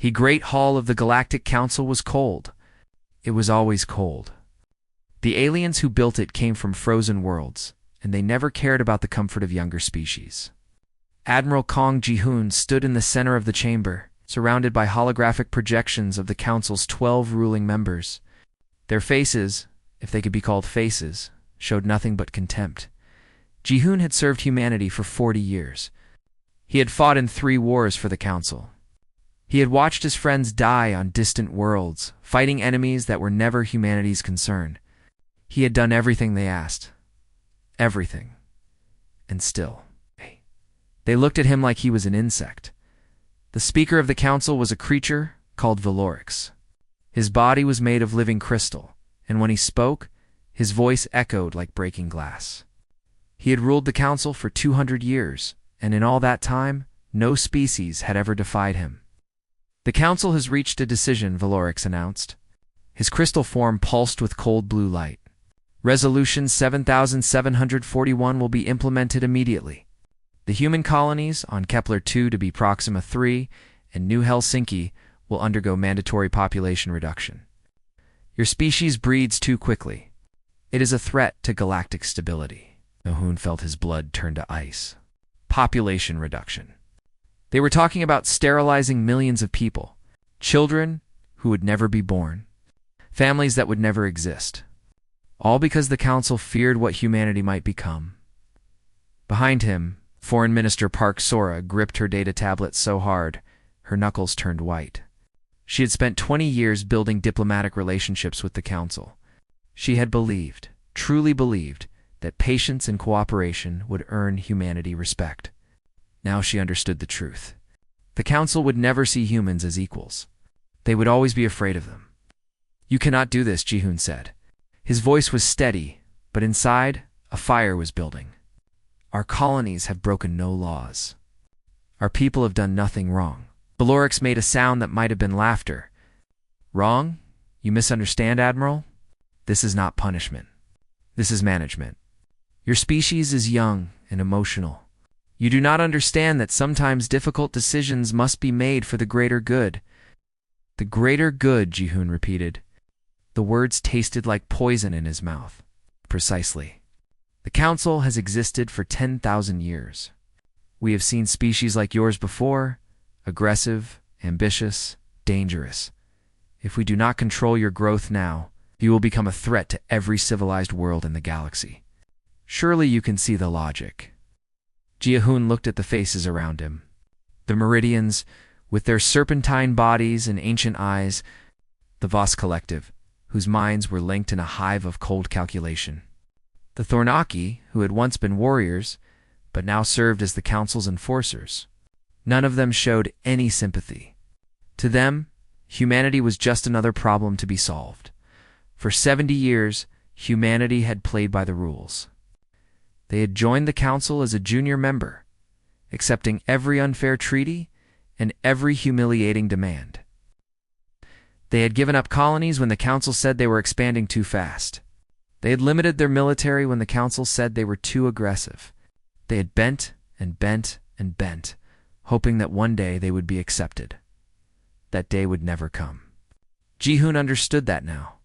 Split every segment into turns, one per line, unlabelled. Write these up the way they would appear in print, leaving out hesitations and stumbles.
The great hall of the Galactic Council was cold. It was always cold. The aliens who built it came from frozen worlds, and they never cared about the comfort of younger species. Admiral Kong Ji-hoon stood in the center of the chamber, surrounded by holographic projections of the Council's 12 ruling members. Their faces, if they could be called faces, showed nothing but contempt. Ji-hoon had served humanity for 40 years. He had fought in 3 wars for the Council. He had watched his friends die on distant worlds, fighting enemies that were never humanity's concern. He had done everything they asked. Everything. And still, they looked at him like he was an insect. The Speaker of the Council was a creature called Valorix. His body was made of living crystal, and when he spoke, his voice echoed like breaking glass. He had ruled the Council for 200 years, and in all that time, no species had ever defied him. "The Council has reached a decision," Valorix announced. His crystal form pulsed with cold blue light. "Resolution 7741 will be implemented immediately. The human colonies on Kepler-2 to be Proxima 3 and New Helsinki will undergo mandatory population reduction. Your species breeds too quickly. It is a threat to galactic stability." Ji-hoon felt his blood turn to ice. Population reduction. They were talking about sterilizing millions of people, children who would never be born, families that would never exist, all because the Council feared what humanity might become. Behind him, Foreign Minister Park Sora gripped her data tablet so hard, her knuckles turned white. She had spent 20 years building diplomatic relationships with the Council. She had believed, truly believed, that patience and cooperation would earn humanity respect. Now she understood the truth. The Council would never see humans as equals. They would always be afraid of them. "You cannot do this," Ji-hoon said. His voice was steady, but inside, a fire was building. "Our colonies have broken no laws. Our people have done nothing wrong." Valorix made a sound that might have been laughter. "Wrong? You misunderstand, Admiral? This is not punishment. This is management. Your species is young and emotional. You do not understand that sometimes difficult decisions must be made for the greater good." "The greater good," Ji-hoon repeated. The words tasted like poison in his mouth. "Precisely. The Council has existed for 10,000 years. We have seen species like yours before, aggressive, ambitious, dangerous. If we do not control your growth now, you will become a threat to every civilized world in the galaxy. Surely you can see the logic." Ji-hoon looked at the faces around him. The Meridians, with their serpentine bodies and ancient eyes, the Voss Collective, whose minds were linked in a hive of cold calculation. The Thornaki, who had once been warriors, but now served as the Council's enforcers. None of them showed any sympathy. To them, humanity was just another problem to be solved. For 70 years, humanity had played by the rules. They had joined the Council as a junior member, accepting every unfair treaty and every humiliating demand. They had given up colonies when the Council said they were expanding too fast. They had limited their military when the Council said they were too aggressive. They had bent and bent and bent, hoping that one day they would be accepted. That day would never come. Ji-hoon understood that now.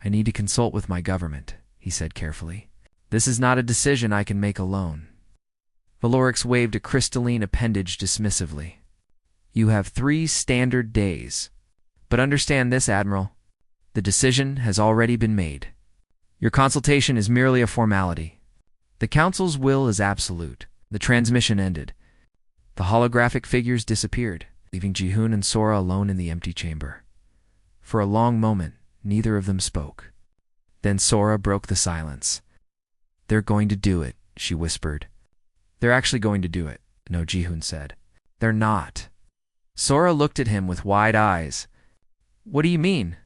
"I need to consult with my government," he said carefully. "This is not a decision I can make alone." Valorix waved a crystalline appendage dismissively. "You have 3 standard days. But understand this, Admiral. The decision has already been made. Your consultation is merely a formality. The Council's will is absolute." The transmission ended. The holographic figures disappeared, leaving Ji-hoon and Sora alone in the empty chamber. For a long moment, neither of them spoke. Then Sora broke the silence. "They're going to do it," she whispered. "They're actually going to do it," No, Ji-hoon said. "They're not." Sora looked at him with wide eyes. "What do you mean?"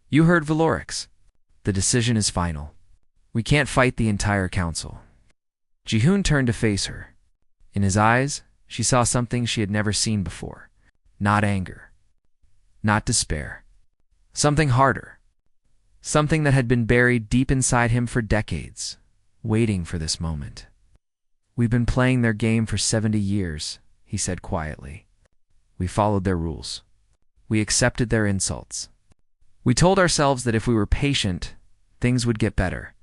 "You heard Valorix. The decision is final. We can't fight the entire Council." Ji-hoon turned to face her. In his eyes, she saw something she had never seen before. Not anger. Not despair. Something harder. Something that had been buried deep inside him for decades, waiting for this moment. "We've been playing their game for 70 years, he said quietly. "We followed their rules. we accepted their insults. We told ourselves that if we were patient, things would get better.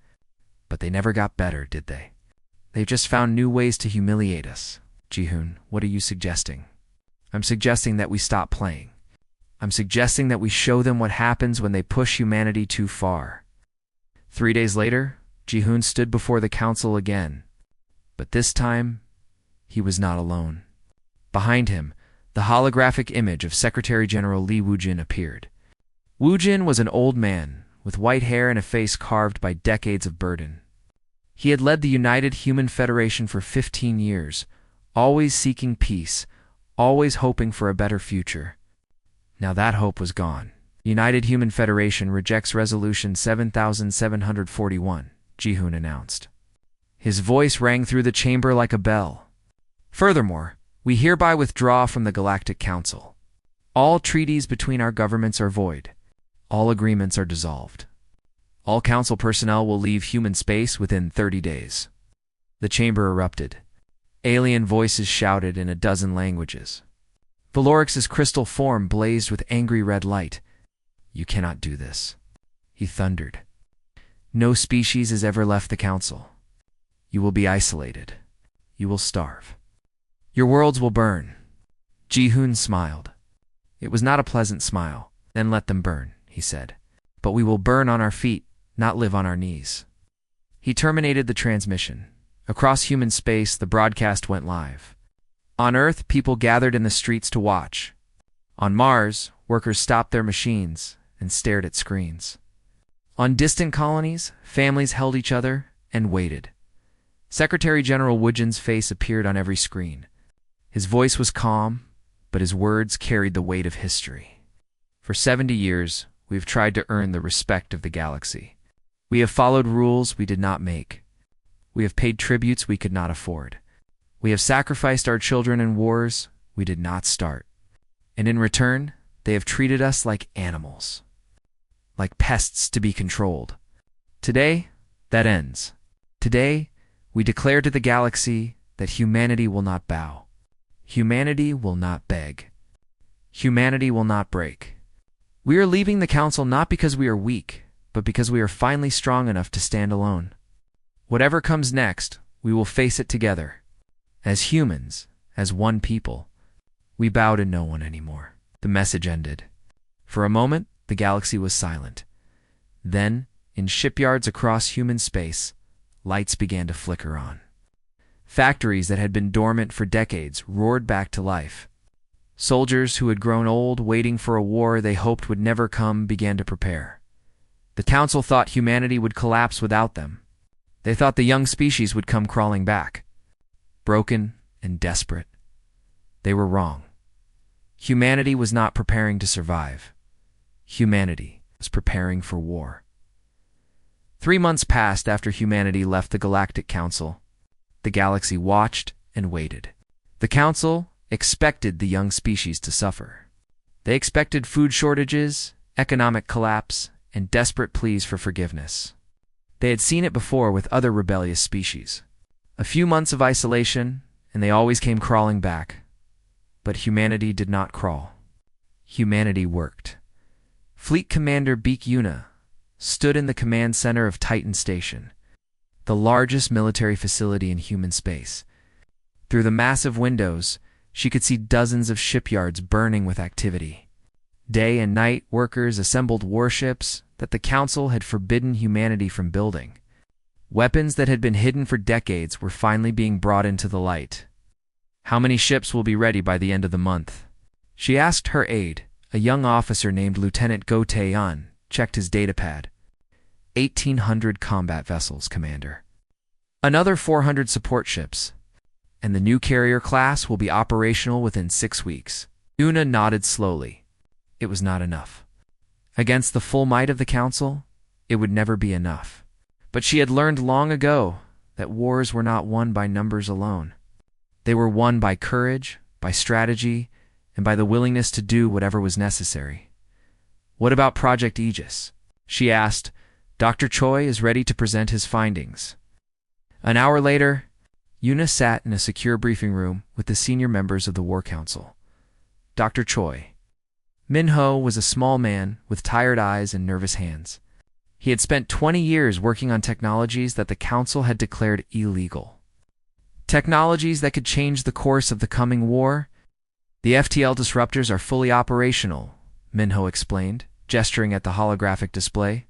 But they never got better, did they? They've just found new ways to humiliate us. Jihoon, what are you suggesting? I'm suggesting that we stop playing. I'm suggesting that we show them what happens when they push humanity too far. 3 days later, Jihoon stood before the council again. But this time, he was not alone. Behind him, the holographic image of Secretary General Lee Woojin appeared. Woojin was an old man, with white hair and a face carved by decades of burden. He had led the United Human Federation for 15 years, always seeking peace, always hoping for a better future. Now that hope was gone. The United Human Federation rejects Resolution 7741, Jihoon announced. His voice rang through the chamber like a bell. Furthermore, we hereby withdraw from the Galactic Council. All treaties between our governments are void. All agreements are dissolved. All council personnel will leave human space within 30 days. The chamber erupted. Alien voices shouted in a dozen languages. Valorix's crystal form blazed with angry red light. You cannot do this, he thundered. No species has ever left the council. You will be isolated. You will starve. Your worlds will burn. Jihoon smiled. It was not a pleasant smile. Then let them burn, he said. But we will burn on our feet, not live on our knees. He terminated the transmission. Across human space, the broadcast went live. On Earth, people gathered in the streets to watch. On Mars, workers stopped their machines and stared at screens. On distant colonies, families held each other and waited. Secretary General Woojin's face appeared on every screen. His voice was calm, but his words carried the weight of history. For 70 years, we have tried to earn the respect of the galaxy. We have followed rules we did not make. We have paid tributes we could not afford. We have sacrificed our children in wars we did not start. And in return, they have treated us like animals, like pests to be controlled. Today, that ends. Today, we declare to the galaxy that humanity will not bow. Humanity will not beg. Humanity will not break. We are leaving the council not because we are weak, but because we are finally strong enough to stand alone. Whatever comes next, we will face it together. As humans, as one people, we bow to no one anymore. The message ended. For a moment, the galaxy was silent. Then, in shipyards across human space, lights began to flicker on. Factories that had been dormant for decades roared back to life. Soldiers who had grown old waiting for a war they hoped would never come began to prepare. The council thought humanity would collapse without them. They thought the young species would come crawling back. Broken and desperate. They were wrong. Humanity was not preparing to survive. Humanity was preparing for war. 3 months passed after humanity left the Galactic Council. The galaxy watched and waited. The Council expected the young species to suffer. They expected food shortages, economic collapse, and desperate pleas for forgiveness. They had seen it before with other rebellious species. A few months of isolation, and they always came crawling back. But humanity did not crawl. Humanity worked. Fleet Commander Beak Yuna stood in the command center of Titan Station, the largest military facility in human space. Through the massive windows, she could see dozens of shipyards burning with activity. Day and night, workers assembled warships that the Council had forbidden humanity from building. Weapons that had been hidden for decades were finally being brought into the light. How many ships will be ready by the end of the month? She asked her aide. A young officer named Lieutenant Go Tae-yeon checked his datapad. 1,800 combat vessels, Commander. Another 400 support ships. And the new carrier class will be operational within 6 weeks. Una nodded slowly. It was not enough. Against the full might of the Council, it would never be enough. But she had learned long ago that wars were not won by numbers alone. They were won by courage, by strategy, and by the willingness to do whatever was necessary. What about Project Aegis? She asked. Dr. Choi is ready to present his findings. An hour later, Yuna sat in a secure briefing room with the senior members of the War Council. Dr. Choi, Minho was a small man with tired eyes and nervous hands. He had spent 20 years working on technologies that the Council had declared illegal. Technologies that could change the course of the coming war. The FTL disruptors are fully operational, Minho explained, gesturing at the holographic display.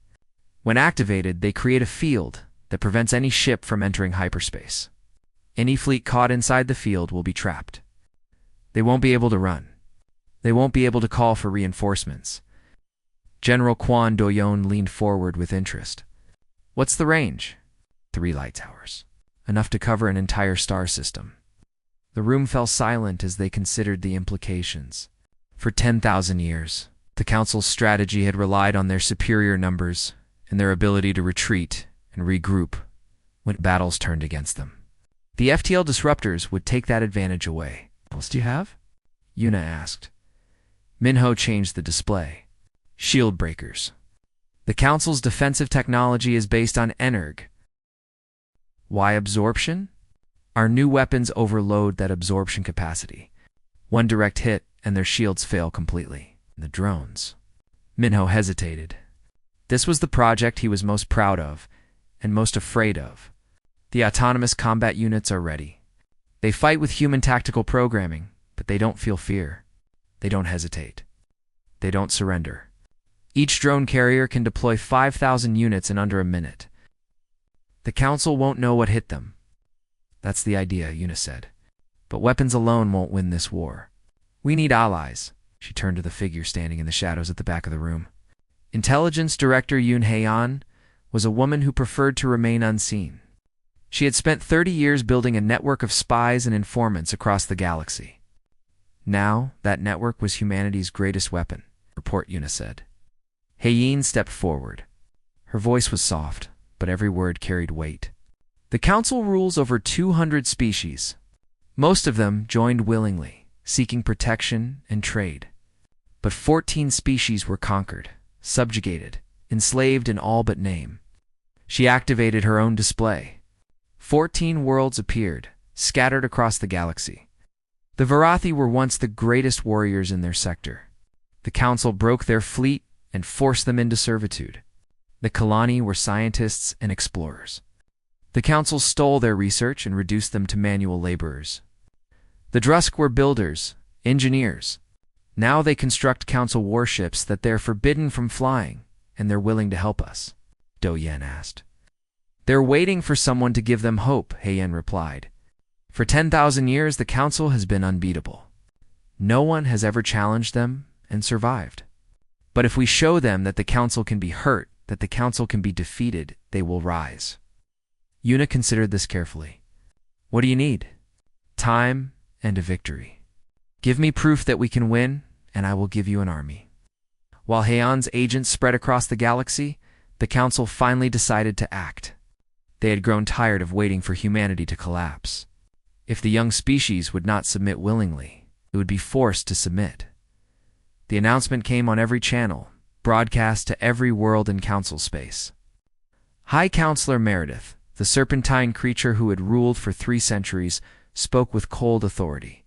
When activated, they create a field that prevents any ship from entering hyperspace. Any fleet caught inside the field will be trapped. They won't be able to run. They won't be able to call for reinforcements. General Quan Doyon leaned forward with interest. What's the range? 3 light towers. Enough to cover an entire star system. The room fell silent as they considered the implications. For 10,000 years, the Council's strategy had relied on their superior numbers and their ability to retreat and regroup when battles turned against them. The FTL disruptors would take that advantage away. What else do you have? Yuna asked. Minho changed the display. Shield breakers. The Council's defensive technology is based on energ. Why absorption? Our new weapons overload that absorption capacity. One direct hit and their shields fail completely. The drones. Minho hesitated. This was the project he was most proud of and most afraid of. The autonomous combat units are ready. They fight with human tactical programming, but they don't feel fear. They don't hesitate. They don't surrender. Each drone carrier can deploy 5,000 units in under a minute. The Council won't know what hit them. That's the idea, Yuna said. But weapons alone won't win this war. We need allies. She turned to the figure standing in the shadows at the back of the room. Intelligence Director Yoon Hae-an was a woman who preferred to remain unseen. She had spent 30 years building a network of spies and informants across the galaxy. Now, that network was humanity's greatest weapon, Report Yuna said. Hae-an stepped forward. Her voice was soft, but every word carried weight. The Council rules over 200 species. Most of them joined willingly, seeking protection and trade. But 14 species were conquered, subjugated, enslaved in all but name. She activated her own display. 14 worlds appeared, scattered across the galaxy. The Varathi were once the greatest warriors in their sector. The Council broke their fleet and forced them into servitude. The Kalani were scientists and explorers. The Council stole their research and reduced them to manual laborers. The Drusk were builders, engineers. Now they construct Council warships that they're forbidden from flying, and they're willing to help us, Do Yen asked. They're waiting for someone to give them hope, Hae-an replied. For 10,000 years, the Council has been unbeatable. No one has ever challenged them and survived. But if we show them that the Council can be hurt, that the Council can be defeated, they will rise. Yuna considered this carefully. What do you need? Time and a victory. Give me proof that we can win, and I will give you an army. While Hae-an's agents spread across the galaxy, the Council finally decided to act. They had grown tired of waiting for humanity to collapse. If the young species would not submit willingly, it would be forced to submit. The announcement came on every channel, broadcast to every world in Council space. High Counselor Meredith, the serpentine creature who had ruled for 3 centuries, spoke with cold authority.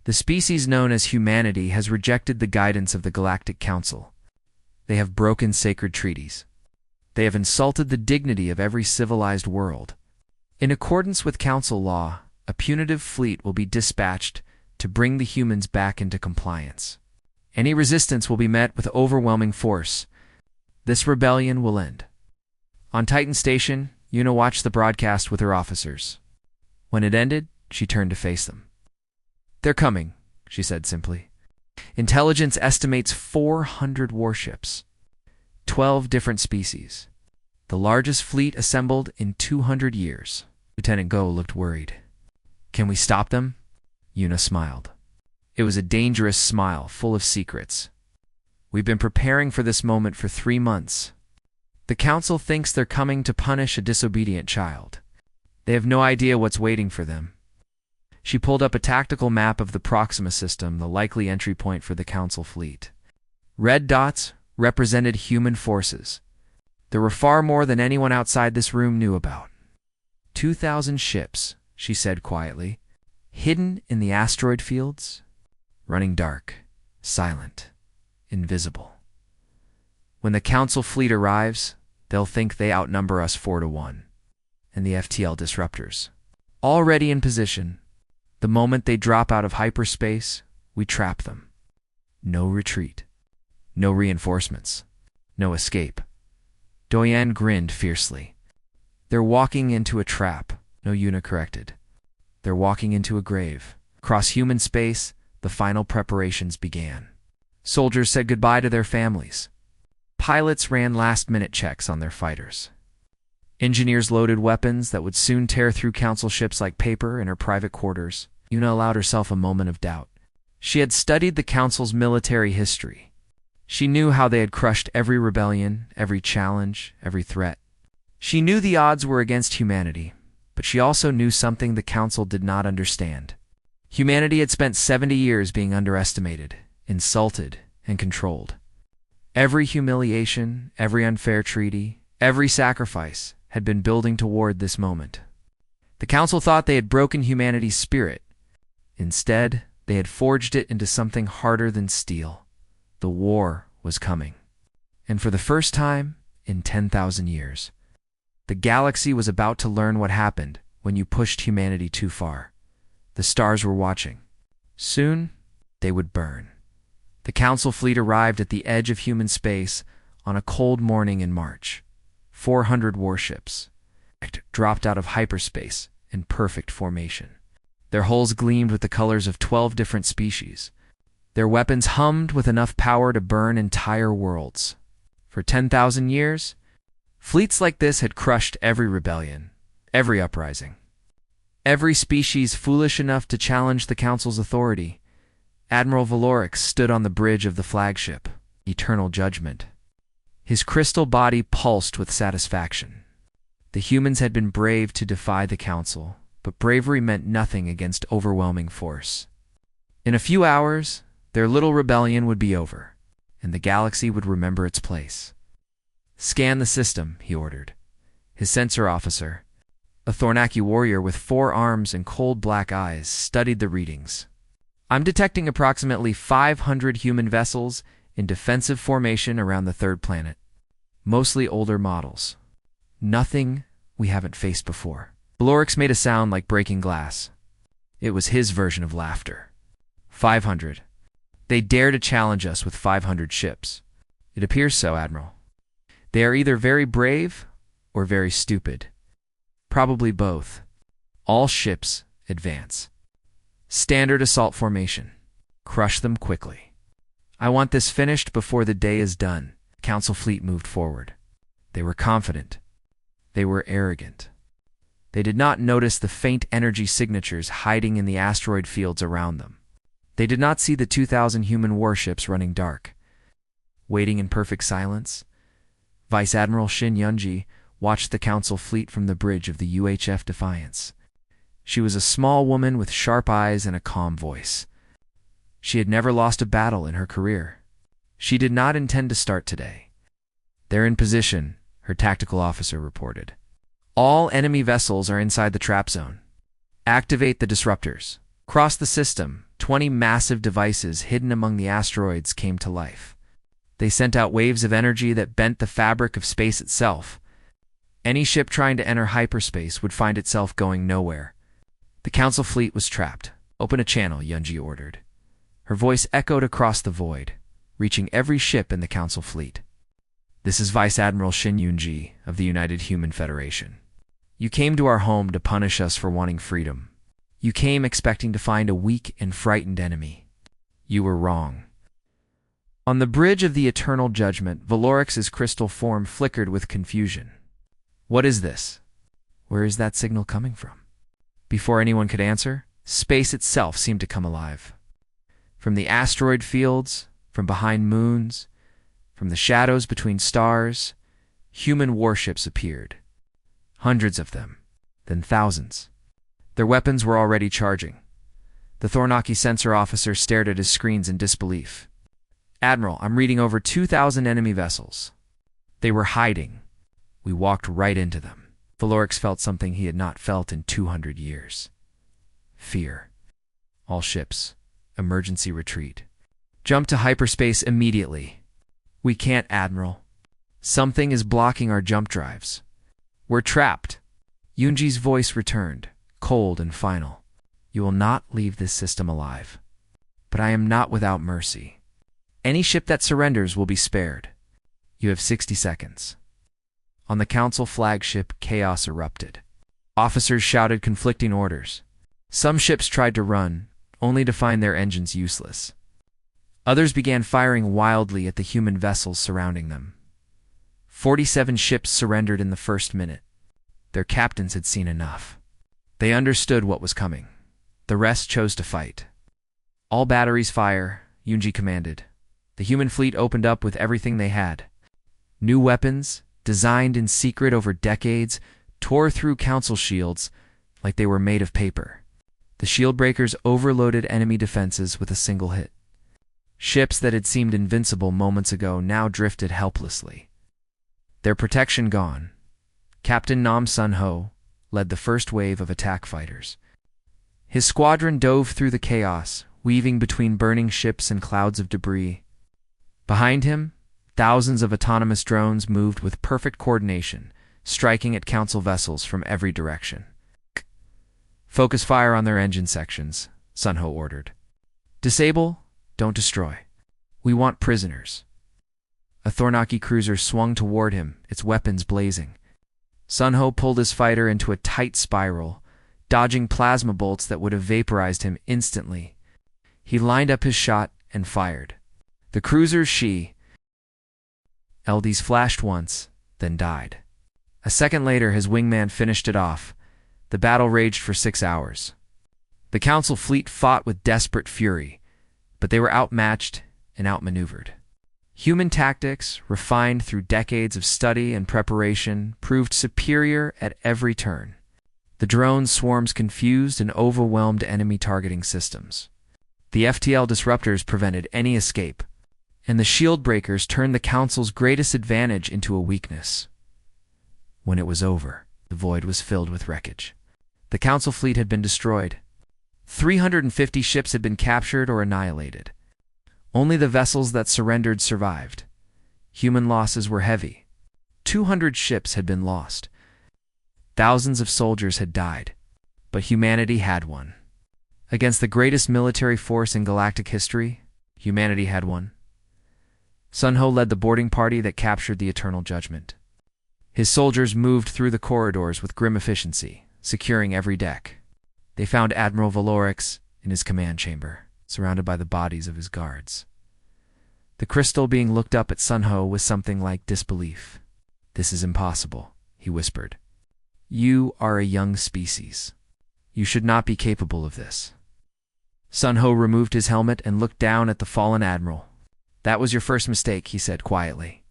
The species known as humanity has rejected the guidance of the Galactic Council. They have broken sacred treaties. They have insulted the dignity of every civilized world. In accordance with Council law, a punitive fleet will be dispatched to bring the humans back into compliance. Any resistance will be met with overwhelming force. This rebellion will end. On Titan Station, Yuna watched the broadcast with her officers. When it ended, she turned to face them. They're coming, she said simply. Intelligence estimates 400 warships. 12 different species. The largest fleet assembled in 200 years. Lieutenant Go looked worried. Can we stop them? Yuna smiled. It was a dangerous smile, full of secrets. We've been preparing for this moment for 3 months. The Council thinks they're coming to punish a disobedient child. They have no idea what's waiting for them. She pulled up a tactical map of the Proxima system, the likely entry point for the Council fleet. Red dots represented human forces. There were far more than anyone outside this room knew about. 2,000 ships, she said quietly, hidden in the asteroid fields, running dark, silent, invisible. When the Council fleet arrives, they'll think they outnumber us 4-1. And the FTL disruptors, already in position, the moment they drop out of hyperspace, we trap them. No retreat. No reinforcements. No escape. Doyen grinned fiercely. They're walking into a trap, no Una corrected. They're walking into a grave. Across human space, the final preparations began. Soldiers said goodbye to their families. Pilots ran last-minute checks on their fighters. Engineers loaded weapons that would soon tear through Council ships like paper in her private quarters. Una allowed herself a moment of doubt. She had studied the Council's military history. She knew how they had crushed every rebellion, every challenge, every threat. She knew the odds were against humanity, but she also knew something the Council did not understand. Humanity had spent 70 years being underestimated, insulted, and controlled. Every humiliation, every unfair treaty, every sacrifice had been building toward this moment. The Council thought they had broken humanity's spirit. Instead, they had forged it into something harder than steel. The war was coming. And for the first time in 10,000 years, the galaxy was about to learn what happened when you pushed humanity too far. The stars were watching. Soon, they would burn. The Council fleet arrived at the edge of human space on a cold morning in March. 400 warships dropped out of hyperspace in perfect formation. Their hulls gleamed with the colors of 12 different species. Their weapons hummed with enough power to burn entire worlds. For 10,000 years, fleets like this had crushed every rebellion, every uprising. Every species foolish enough to challenge the Council's authority. Admiral Valorix stood on the bridge of the flagship, Eternal Judgment. His crystal body pulsed with satisfaction. The humans had been brave to defy the Council, but bravery meant nothing against overwhelming force. In a few hours, their little rebellion would be over, and the galaxy would remember its place. "Scan the system," he ordered. His sensor officer, a Thornaki warrior with 4 arms and cold black eyes, studied the readings. "I'm detecting approximately 500 human vessels in defensive formation around the 3rd planet. Mostly older models. Nothing we haven't faced before." Valorix made a sound like breaking glass. It was his version of laughter. 500. They dare to challenge us with 500 ships. "It appears so, Admiral. They are either very brave or very stupid. Probably both. All ships advance. Standard assault formation. Crush them quickly. I want this finished before the day is done." Council fleet moved forward. They were confident. They were arrogant. They did not notice the faint energy signatures hiding in the asteroid fields around them. They did not see the 2,000 human warships running dark. Waiting in perfect silence, Vice Admiral Shin Yunji watched the Council fleet from the bridge of the UHF Defiance. She was a small woman with sharp eyes and a calm voice. She had never lost a battle in her career. She did not intend to start today. "They're in position," her tactical officer reported. "All enemy vessels are inside the trap zone. Activate the disruptors." Across the system, 20 massive devices hidden among the asteroids came to life. They sent out waves of energy that bent the fabric of space itself. Any ship trying to enter hyperspace would find itself going nowhere. The Council fleet was trapped. "Open a channel," Yunji ordered. Her voice echoed across the void, reaching every ship in the Council fleet. "This is Vice Admiral Shin Yunji of the United Human Federation. You came to our home to punish us for wanting freedom. You came expecting to find a weak and frightened enemy. You were wrong." On the bridge of the Eternal Judgment, Valorix's crystal form flickered with confusion. "What is this? Where is that signal coming from?" Before anyone could answer, space itself seemed to come alive. From the asteroid fields, from behind moons, from the shadows between stars, human warships appeared. Hundreds of them, then thousands. Their weapons were already charging. The Thornaki sensor officer stared at his screens in disbelief. "Admiral, I'm reading over 2,000 enemy vessels. They were hiding. We walked right into them." Valorix felt something he had not felt in 200 years. Fear. "All ships, emergency retreat." Jump to hyperspace immediately. We can't, Admiral. Something is blocking our jump drives. We're trapped. Yunji's voice returned, cold and final. You will not leave this system alive. But I am not without mercy. Any ship that surrenders will be spared. You have 60 seconds. On the Council flagship, chaos erupted. Officers shouted conflicting orders. Some ships tried to run, only to find their engines useless. Others began firing wildly at the human vessels surrounding them. 47 ships surrendered in the first minute. Their captains had seen enough. They understood what was coming. The rest chose to fight. All batteries fire, Yunji commanded. The human fleet opened up with everything they had. New weapons, designed in secret over decades, tore through Council shields like they were made of paper. The shield breakers overloaded enemy defenses with a single hit. Ships that had seemed invincible moments ago now drifted helplessly. Their protection gone, Captain Nam Sun-ho led the first wave of attack fighters. His squadron dove through the chaos, weaving between burning ships and clouds of debris. Behind him, thousands of autonomous drones moved with perfect coordination, striking at Council vessels from every direction. Focus fire on their engine sections, Sun-ho ordered. Disable, don't destroy. We want prisoners. A Thornaki cruiser swung toward him, its weapons blazing. Sun-ho pulled his fighter into a tight spiral, dodging plasma bolts that would have vaporized him instantly. He lined up his shot and fired. The cruiser's LDs flashed once, then died. A second later, his wingman finished it off. The battle raged for 6 hours. The Council fleet fought with desperate fury, but they were outmatched and outmaneuvered. Human tactics, refined through decades of study and preparation, proved superior at every turn. The drone swarms confused and overwhelmed enemy targeting systems. The FTL disruptors prevented any escape, and the shield breakers turned the Council's greatest advantage into a weakness. When it was over, the void was filled with wreckage. The Council fleet had been destroyed. 350 ships had been captured or annihilated. Only the vessels that surrendered survived. Human losses were heavy. 200 ships had been lost. Thousands of soldiers had died, but humanity had won. Against the greatest military force in galactic history, humanity had won. Sun-ho led the boarding party that captured the Eternal Judgment. His soldiers moved through the corridors with grim efficiency, securing every deck. They found Admiral Valorix in his command chamber, surrounded by the bodies of his guards. The crystal being looked up at Sun-ho with something like disbelief. "This is impossible," he whispered. "You are a young species. You should not be capable of this." Sun-ho removed his helmet and looked down at the fallen admiral. "That was your first mistake," he said quietly.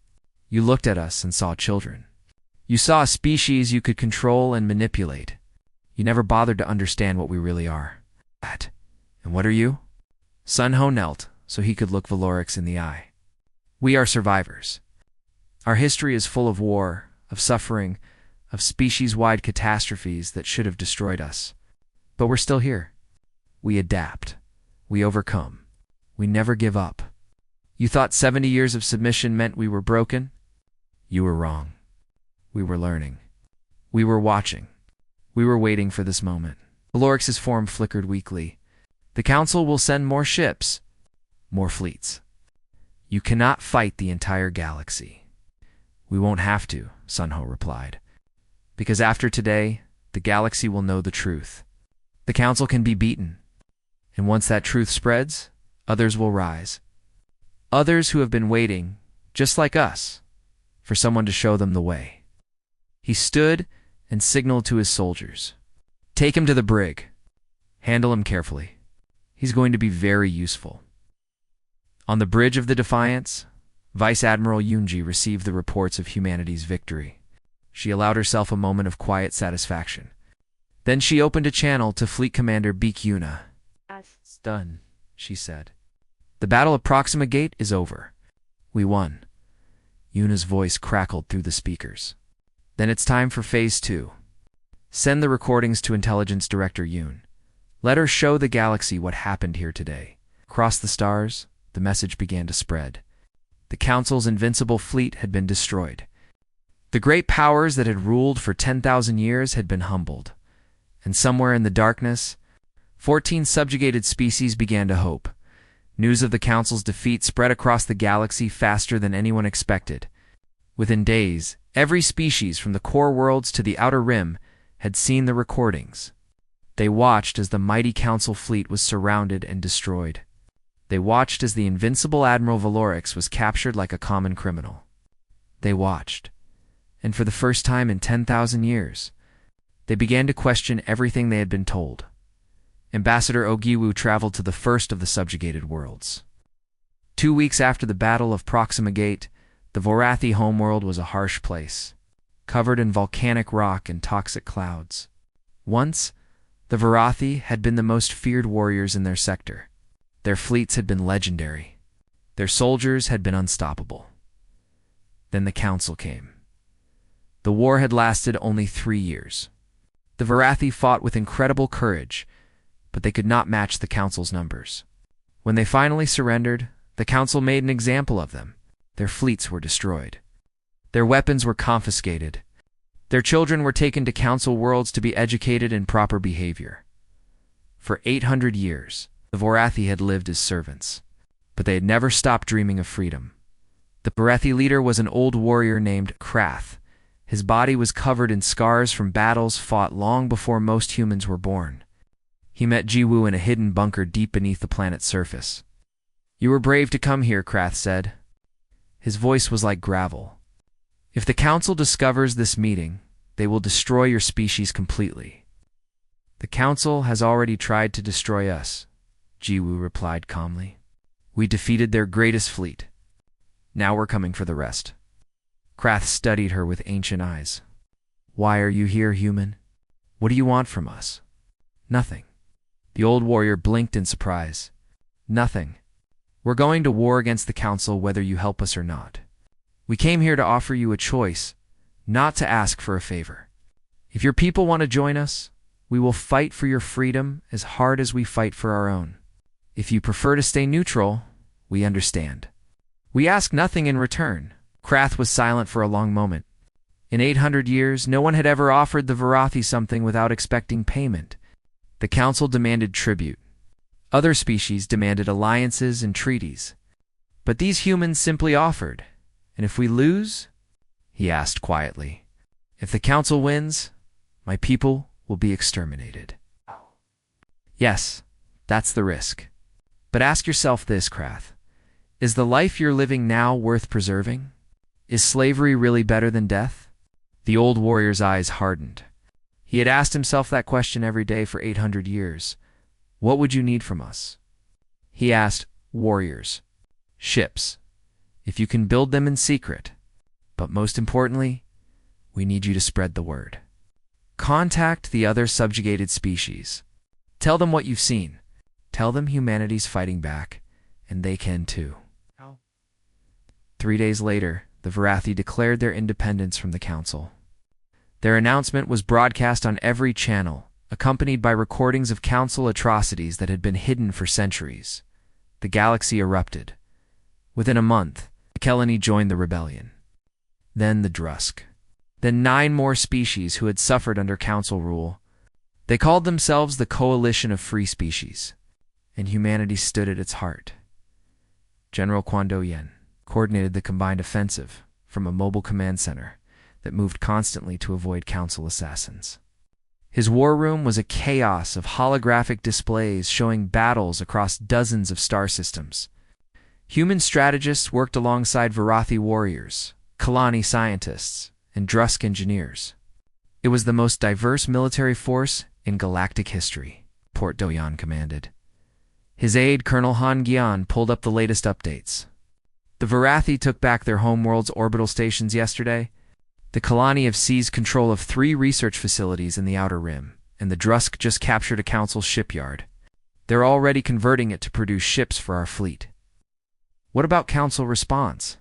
"You looked at us and saw children. You saw a species you could control and manipulate. You never bothered to understand what we really are." "And what are you?" Sun-ho knelt so he could look Valorix in the eye. "We are survivors. Our history is full of war, of suffering, of species-wide catastrophes that should have destroyed us. But we're still here. We adapt. We overcome. We never give up. You thought 70 years of submission meant we were broken? You were wrong. We were learning. We were watching. We were waiting for this moment." Valorix's form flickered weakly. "The Council will send more ships, more fleets. You cannot fight the entire galaxy." "We won't have to," Sun-ho replied. "Because after today, the galaxy will know the truth. The Council can be beaten. And once that truth spreads, others will rise. Others who have been waiting, just like us, for someone to show them the way." He stood and signaled to his soldiers. "Take him to the brig. Handle him carefully. He's going to be very useful." On the bridge of the Defiance, Vice Admiral Yunji received the reports of humanity's victory. She allowed herself a moment of quiet satisfaction. Then she opened a channel to Fleet Commander Beak Yuna. "It's done," she said. "The Battle of Proxima Gate is over. We won." Yuna's voice crackled through the speakers. "Then it's time for Phase 2. Send the recordings to Intelligence Director Yoon. Let her show the galaxy what happened here today. Across the stars, the message began to spread. The Council's invincible fleet had been destroyed. The great powers that had ruled for 10,000 years had been humbled. And somewhere in the darkness, 14 subjugated species began to hope. News of the Council's defeat spread across the galaxy faster than anyone expected. Within days, every species from the core worlds to the outer rim had seen the recordings. They watched as the mighty Council fleet was surrounded and destroyed. They watched as the invincible Admiral Valorix was captured like a common criminal. They watched. And for the first time in 10,000 years, they began to question everything they had been told. Ambassador Ogiwu traveled to the first of the subjugated worlds. 2 weeks after the Battle of Proxima Gate, the Vorathi homeworld was a harsh place, covered in volcanic rock and toxic clouds. Once, the Vorathi had been the most feared warriors in their sector. Their fleets had been legendary. Their soldiers had been unstoppable. Then the Council came. The war had lasted only 3 years. The Vorathi fought with incredible courage, but they could not match the Council's numbers. When they finally surrendered, the Council made an example of them. Their fleets were destroyed. Their weapons were confiscated. Their children were taken to Council worlds to be educated in proper behavior. For 800 years, the Vorathi had lived as servants, but they had never stopped dreaming of freedom. The Vorathi leader was an old warrior named Krath. His body was covered in scars from battles fought long before most humans were born. He met Jiwoo in a hidden bunker deep beneath the planet's surface. "You were brave to come here," Krath said. His voice was like gravel. "If the Council discovers this meeting, they will destroy your species completely." "The Council has already tried to destroy us," Jiwoo replied calmly. "We defeated their greatest fleet. Now we're coming for the rest." Krath studied her with ancient eyes. "Why are you here, human? What do you want from us?" "Nothing." The old warrior blinked in surprise. "Nothing. We're going to war against the Council whether you help us or not. We came here to offer you a choice, not to ask for a favor. If your people want to join us, we will fight for your freedom as hard as we fight for our own. If you prefer to stay neutral, we understand. We ask nothing in return." Krath was silent for a long moment. In 800 years, no one had ever offered the Vorathi something without expecting payment. The Council demanded tribute. Other species demanded alliances and treaties. But these humans simply offered. "And if we lose?" he asked quietly. "If the Council wins, my people will be exterminated." "Yes, that's the risk. But ask yourself this, Krath. Is the life you're living now worth preserving? Is slavery really better than death?" The old warrior's eyes hardened. He had asked himself that question every day for 800 years. "What would you need from us?" He asked warriors. "Ships. If you can build them in secret. But most importantly, we need you to spread the word. Contact the other subjugated species. Tell them what you've seen. Tell them humanity's fighting back, and they can too." 3 days later, the Vorathi declared their independence from the Council. Their announcement was broadcast on every channel, accompanied by recordings of Council atrocities that had been hidden for centuries. The galaxy erupted. Within a month, the Kelani joined the rebellion. Then the Drusk. Then 9 more species who had suffered under Council rule. They called themselves the Coalition of Free Species, and humanity stood at its heart. General Quan Do-yen coordinated the combined offensive from a mobile command center that moved constantly to avoid Council assassins. His war room was a chaos of holographic displays showing battles across dozens of star systems. Human strategists worked alongside Vorathi warriors, Kalani scientists, and Drusk engineers. It was the most diverse military force in galactic history, Port Do-yan commanded. His aide, Colonel Han Gyan, pulled up the latest updates. The Vorathi took back their homeworld's orbital stations yesterday. The Kalani have seized control of 3 research facilities in the Outer Rim, and the Drusk just captured a Council shipyard. They're already converting it to produce ships for our fleet. What about Council response?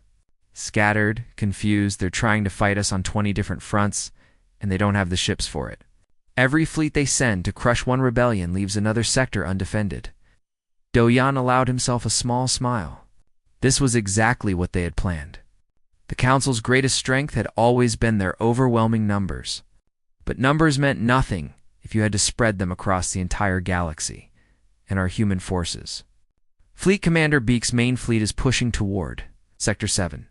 Scattered, confused, they're trying to fight us on 20 different fronts, and they don't have the ships for it. Every fleet they send to crush one rebellion leaves another sector undefended. Do-yan allowed himself a small smile. This was exactly what they had planned. The Council's greatest strength had always been their overwhelming numbers. But numbers meant nothing if you had to spread them across the entire galaxy and our human forces. Fleet Commander Beak's main fleet is pushing toward Sector 7.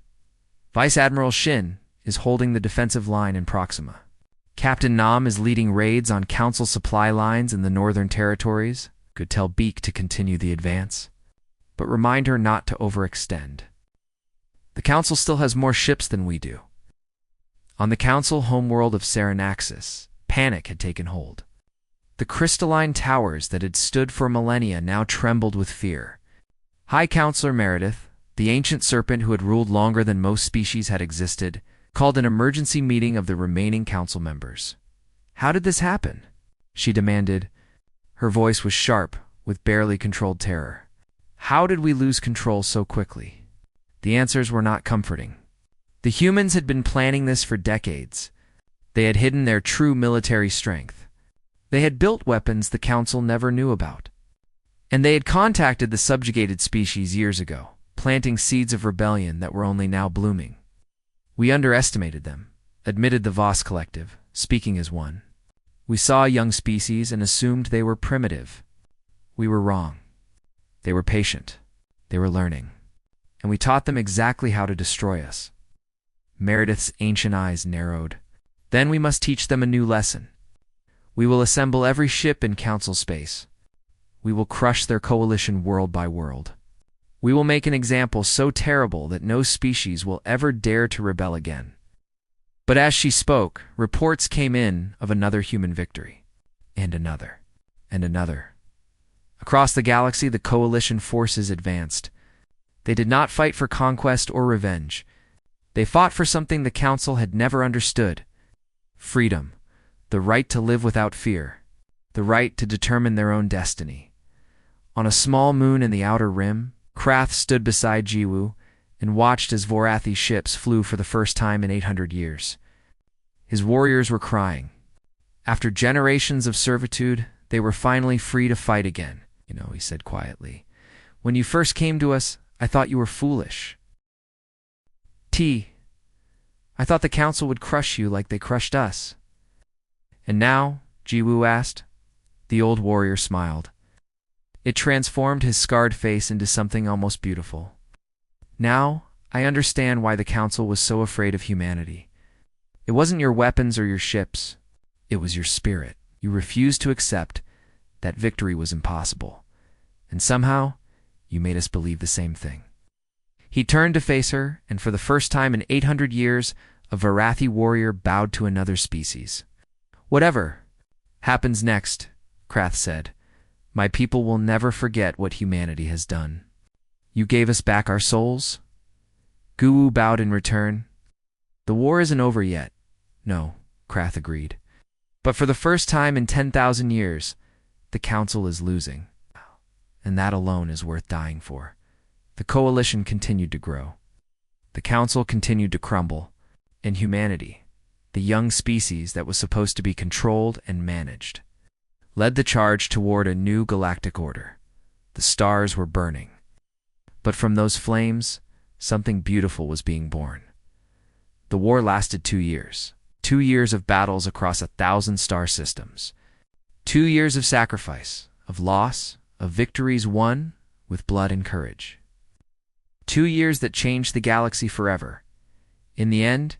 Vice Admiral Shin is holding the defensive line in Proxima. Captain Nam is leading raids on Council supply lines in the Northern Territories. Could tell Beak to continue the advance, but remind her not to overextend. The Council still has more ships than we do. On the Council homeworld of Saranaxis, panic had taken hold. The crystalline towers that had stood for millennia now trembled with fear. High Counselor Meredith, the ancient serpent who had ruled longer than most species had existed, called an emergency meeting of the remaining Council members. "How did this happen?" she demanded. Her voice was sharp, with barely controlled terror. How did we lose control so quickly? The answers were not comforting. The humans had been planning this for decades. They had hidden their true military strength. They had built weapons the Council never knew about. And they had contacted the subjugated species years ago, planting seeds of rebellion that were only now blooming. We underestimated them, admitted the Voss Collective, speaking as one. We saw a young species and assumed they were primitive. We were wrong. They were patient. They were learning. And we taught them exactly how to destroy us. Meredith's ancient eyes narrowed. Then we must teach them a new lesson. We will assemble every ship in Council space. We will crush their coalition world by world. We will make an example so terrible that no species will ever dare to rebel again. But as she spoke, reports came in of another human victory. And another. And another. Across the galaxy, the coalition forces advanced. They did not fight for conquest or revenge. They fought for something the Council had never understood. Freedom. The right to live without fear. The right to determine their own destiny. On a small moon in the outer rim, Krath stood beside Jiwoo and watched as Vorathi's ships flew for the first time in 800 years. His warriors were crying. After generations of servitude, they were finally free to fight again. "You know," he said quietly, "when you first came to us, I thought you were foolish. I thought the Council would crush you like they crushed us." "And now?" Jiwoo asked. The old warrior smiled. It transformed his scarred face into something almost beautiful. "Now, I understand why the Council was so afraid of humanity. It wasn't your weapons or your ships. It was your spirit. You refused to accept that victory was impossible. And somehow, you made us believe the same thing." He turned to face her, and for the first time in 800 years, a Vorathi warrior bowed to another species. "Whatever happens next," Krath said, "my people will never forget what humanity has done. You gave us back our souls?" Guwu bowed in return. "The war isn't over yet." "No," Krath agreed. "But for the first time in 10,000 years, the Council is losing. And that alone is worth dying for." The coalition continued to grow. The Council continued to crumble, and humanity, the young species that was supposed to be controlled and managed, led the charge toward a new galactic order. The stars were burning. But from those flames, something beautiful was being born. The war lasted 2 years. 2 years of battles across 1,000 star systems. 2 years of sacrifice, of loss, of victories won with blood and courage. 2 years that changed the galaxy forever. In the end,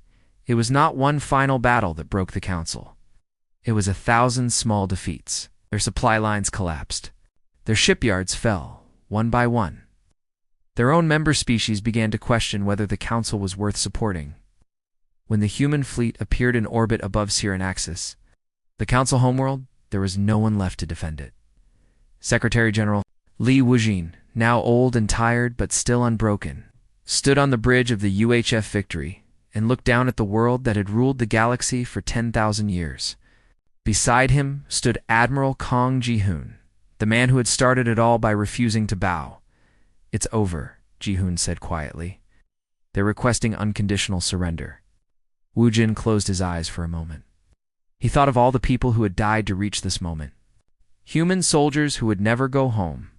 it was not one final battle that broke the Council. It was 1,000 small defeats. Their supply lines collapsed. Their shipyards fell, one by one. Their own member species began to question whether the Council was worth supporting. When the human fleet appeared in orbit above Saranaxis, the Council homeworld, there was no one left to defend it. Secretary General Li Wujin, now old and tired but still unbroken, stood on the bridge of the UHF Victory and looked down at the world that had ruled the galaxy for 10,000 years. Beside him stood Admiral Kong Ji-hoon, the man who had started it all by refusing to bow. "It's over," Ji-hoon said quietly. "They're requesting unconditional surrender." Wujin closed his eyes for a moment. He thought of all the people who had died to reach this moment. Human soldiers who would never go home.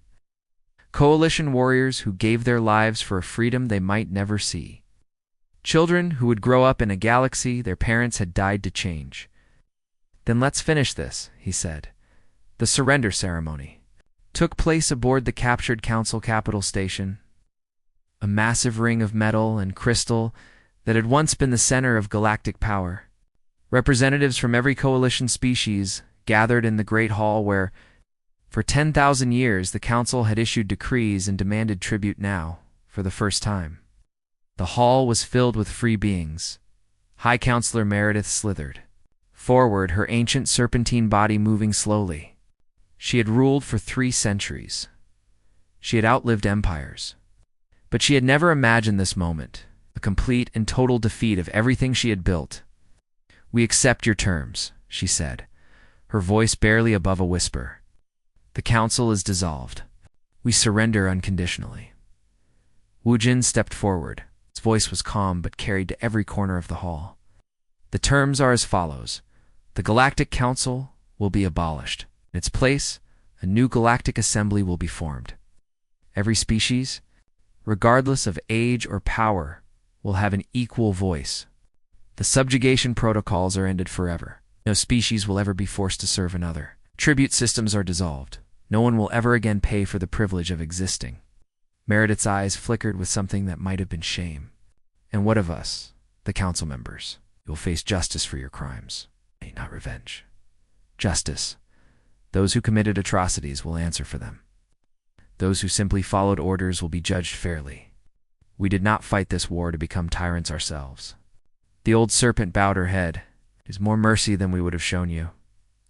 Coalition warriors who gave their lives for a freedom they might never see. Children who would grow up in a galaxy their parents had died to change. "Then let's finish this," he said. The surrender ceremony took place aboard the captured Council Capital Station, a massive ring of metal and crystal that had once been the center of galactic power. Representatives from every coalition species gathered in the Great Hall where, for 10,000 years, the Council had issued decrees and demanded tribute now, for the first time. The hall was filled with free beings. High Counselor Meredith slithered forward, her ancient serpentine body moving slowly. She had ruled for 3 centuries. She had outlived empires. But she had never imagined this moment, a complete and total defeat of everything she had built. "We accept your terms," she said, her voice barely above a whisper. "The council is dissolved. We surrender unconditionally." Wujin stepped forward. His voice was calm but carried to every corner of the hall. "The terms are as follows. The Galactic Council will be abolished. In its place, a new galactic assembly will be formed. Every species, regardless of age or power, will have an equal voice. The subjugation protocols are ended forever. No species will ever be forced to serve another. Tribute systems are dissolved. No one will ever again pay for the privilege of existing." Meredith's eyes flickered with something that might have been shame. "And what of us, the council members? You will face justice for your crimes. Not revenge. Justice. Those who committed atrocities will answer for them. Those who simply followed orders will be judged fairly. We did not fight this war to become tyrants ourselves." The old serpent bowed her head. "It is more mercy than we would have shown you."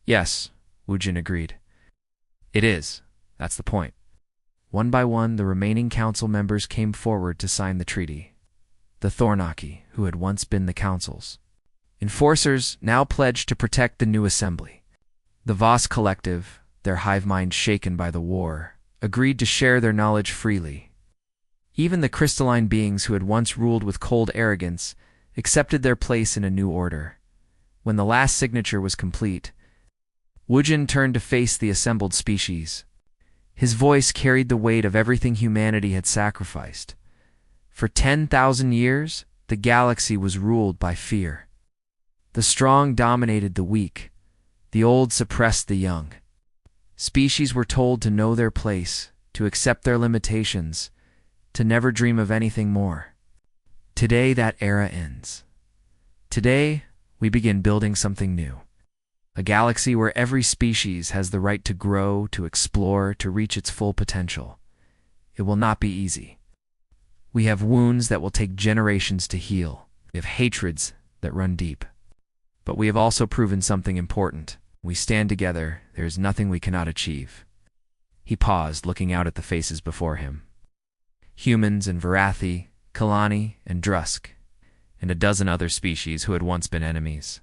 "Yes," Wujin agreed. "It is. That's the point." One by one, the remaining council members came forward to sign the treaty. The Thornaki, who had once been the council's enforcers, now pledged to protect the new assembly. The Voss Collective, their hive mind shaken by the war, agreed to share their knowledge freely. Even the crystalline beings who had once ruled with cold arrogance accepted their place in a new order. When the last signature was complete, Wujin turned to face the assembled species. His voice carried the weight of everything humanity had sacrificed. For 10,000 years, the galaxy was ruled by fear. The strong dominated the weak. The old suppressed the young. Species were told to know their place, to accept their limitations, to never dream of anything more. Today that era ends. Today, we begin building something new. A galaxy where every species has the right to grow, to explore, to reach its full potential. It will not be easy. We have wounds that will take generations to heal. We have hatreds that run deep. But we have also proven something important. When we stand together, there is nothing we cannot achieve. He paused, looking out at the faces before him. Humans and Varathi, Kalani and Drusk, and a dozen other species who had once been enemies.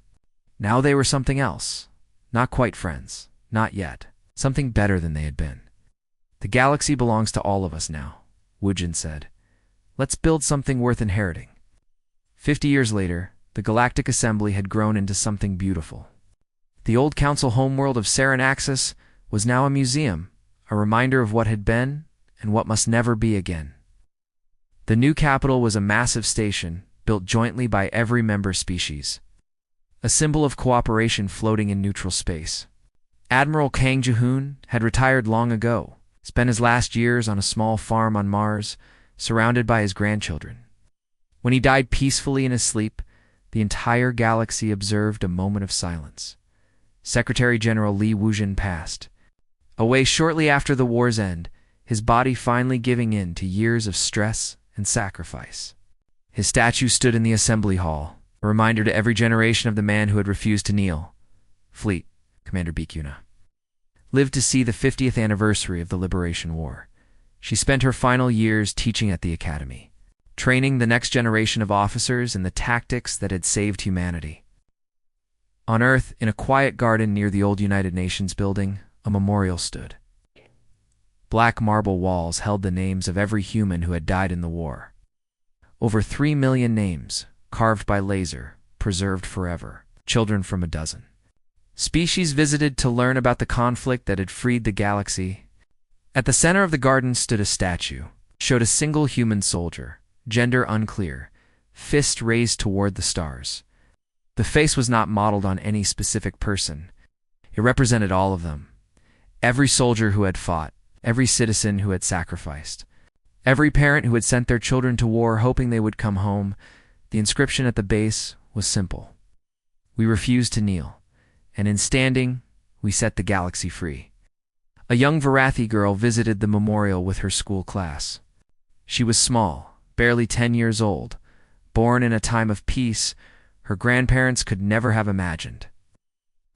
Now they were something else. Not quite friends. Not yet. Something better than they had been. "The galaxy belongs to all of us now," Wujin said. "Let's build something worth inheriting." 50 years later, the Galactic Assembly had grown into something beautiful. The old council homeworld of Saranaxis was now a museum, a reminder of what had been and what must never be again. The new capital was a massive station, built jointly by every member species. A symbol of cooperation floating in neutral space. Admiral Kang Jahun had retired long ago, spent his last years on a small farm on Mars, surrounded by his grandchildren. When he died peacefully in his sleep, the entire galaxy observed a moment of silence. Secretary General Li Wujin passed away shortly after the war's end, his body finally giving in to years of stress and sacrifice. His statue stood in the assembly hall, a reminder to every generation of the man who had refused to kneel. Fleet, Commander Bikuna, lived to see the 50th anniversary of the Liberation War. She spent her final years teaching at the academy, training the next generation of officers in the tactics that had saved humanity. On Earth, in a quiet garden near the old United Nations building, a memorial stood. Black marble walls held the names of every human who had died in the war. Over 3 million names, carved by laser, preserved forever, children from a dozen species visited to learn about the conflict that had freed the galaxy. At the center of the garden stood a statue, showed a single human soldier, gender unclear, fist raised toward the stars. The face was not modeled on any specific person. It represented all of them. Every soldier who had fought, every citizen who had sacrificed, every parent who had sent their children to war hoping they would come home. The inscription at the base was simple. We refuse to kneel, and in standing, we set the galaxy free. A young Varathi girl visited the memorial with her school class. She was small, barely 10 years old, born in a time of peace her grandparents could never have imagined.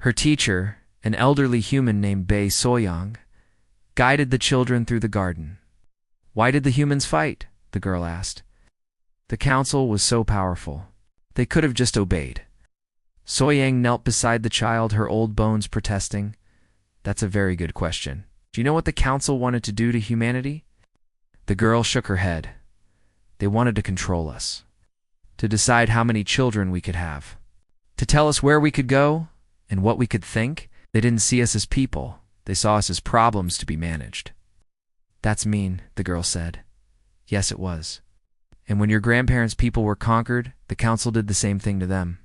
Her teacher, an elderly human named Bei Soyang, guided the children through the garden. Why did the humans fight? The girl asked. The council was so powerful. They could have just obeyed. Soyang knelt beside the child, her old bones protesting. That's a very good question. Do you know what the council wanted to do to humanity? The girl shook her head. They wanted to control us. To decide how many children we could have. To tell us where we could go and what we could think. They didn't see us as people. They saw us as problems to be managed. That's mean, the girl said. Yes, it was. And when your grandparents' people were conquered, the council did the same thing to them.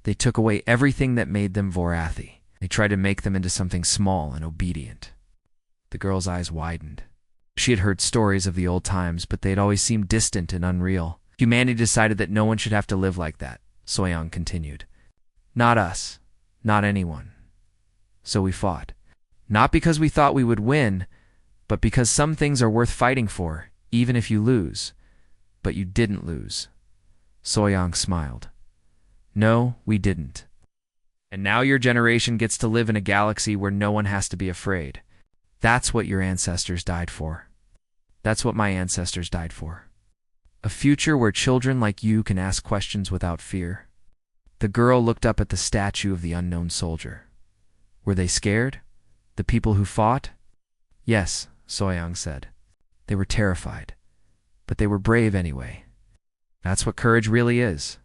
They took away everything that made them Vorathi. They tried to make them into something small and obedient. The girl's eyes widened. She had heard stories of the old times, but they had always seemed distant and unreal. Humanity decided that no one should have to live like that, Soyang continued. Not us. Not anyone. So we fought. Not because we thought we would win, but because some things are worth fighting for, even if you lose. But you didn't lose. Soyang smiled. No, we didn't. And now your generation gets to live in a galaxy where no one has to be afraid. That's what your ancestors died for. That's what my ancestors died for. A future where children like you can ask questions without fear. The girl looked up at the statue of the unknown soldier. Were they scared? The people who fought? Yes, Soyang said. They were terrified. But they were brave anyway. That's what courage really is.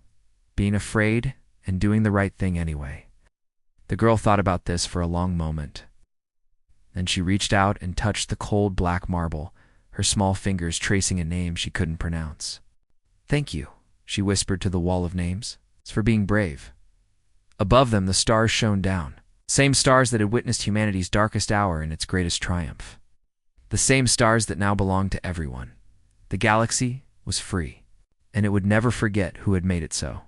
Being afraid and doing the right thing anyway. The girl thought about this for a long moment. Then she reached out and touched the cold black marble, her small fingers tracing a name she couldn't pronounce. Thank you, she whispered to the wall of names. It's for being brave. Above them, the stars shone down. Same stars that had witnessed humanity's darkest hour and its greatest triumph. The same stars that now belonged to everyone. The galaxy was free, and it would never forget who had made it so.